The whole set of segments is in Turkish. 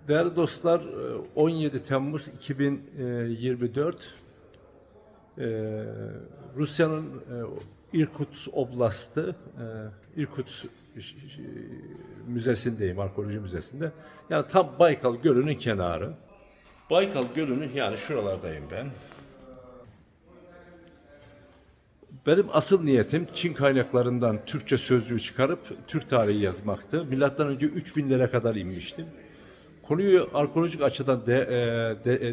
Değerli dostlar, 17 Temmuz 2024 Rusya'nın İrkutsk Oblastı, İrkutsk Müzesi'ndeyim, arkeoloji müzesinde. Yani tam Baykal Gölü'nün kenarı. Baykal Gölü'nün yani şuralardayım ben. Benim asıl niyetim Çin kaynaklarından Türkçe sözlüğü çıkarıp Türk tarihi yazmaktı. Milattan önce 3000'lere kadar inmiştim. Konuyu arkeolojik açıdan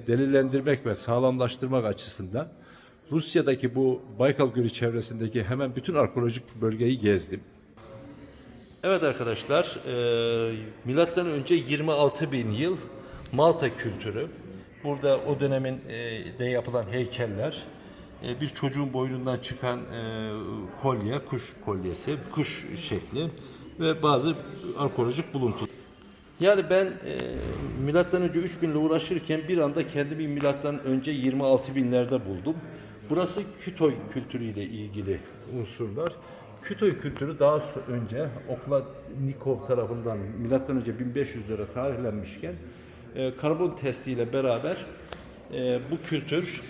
delillendirmek ve sağlamlaştırmak açısından Rusya'daki bu Baykal Gölü çevresindeki hemen bütün arkeolojik bölgeyi gezdim. Evet arkadaşlar, milattan önce 26 bin yıl Malta kültürü. Burada o dönemin de yapılan heykeller, bir çocuğun boynundan çıkan kolye, kuş kolyesi, kuş şekli ve bazı arkeolojik buluntu. Yani ben milattan önce 3000 ile uğraşırken bir anda kendimi milattan önce 26 binlerde buldum. Burası Kütoy kültürüyle ilgili unsurlar. Kütoy kültürü daha önce Okladnikov tarafından milattan önce 1500'lere tarihlenmişken karbon testiyle beraber bu kültür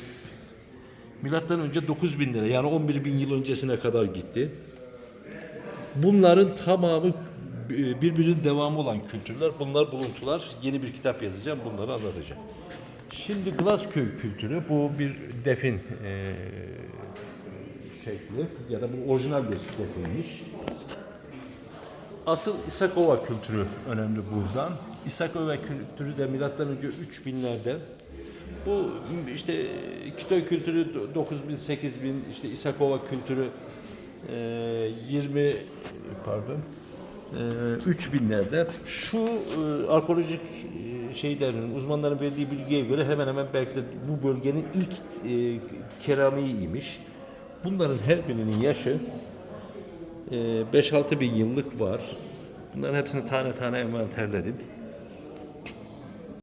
milattan önce 9000'lere yani 11 bin yıl öncesine kadar gitti. Bunların tamamı birbirinin devamı olan kültürler. Bunlar buluntular. Yeni bir kitap yazacağım. Bunları anlatacağım. Şimdi Glasköy kültürü bu bir defin şekli ya da bu orijinal bir definmiş. Asıl Isakova kültürü önemli buradan. Isakova kültürü de milattan önce 3000'lerde. Bu işte Kütoy kültürü 9000 8000 işte Isakova kültürü 20 pardon 3000'lerde şu arkeolojik şeylerin uzmanların verdiği bilgiye göre hemen hemen belki de bu bölgenin ilk keramiğiymiş. Bunların her birinin yaşı 5-6 bin yıllık var. Bunların hepsini tane tane envanterledim.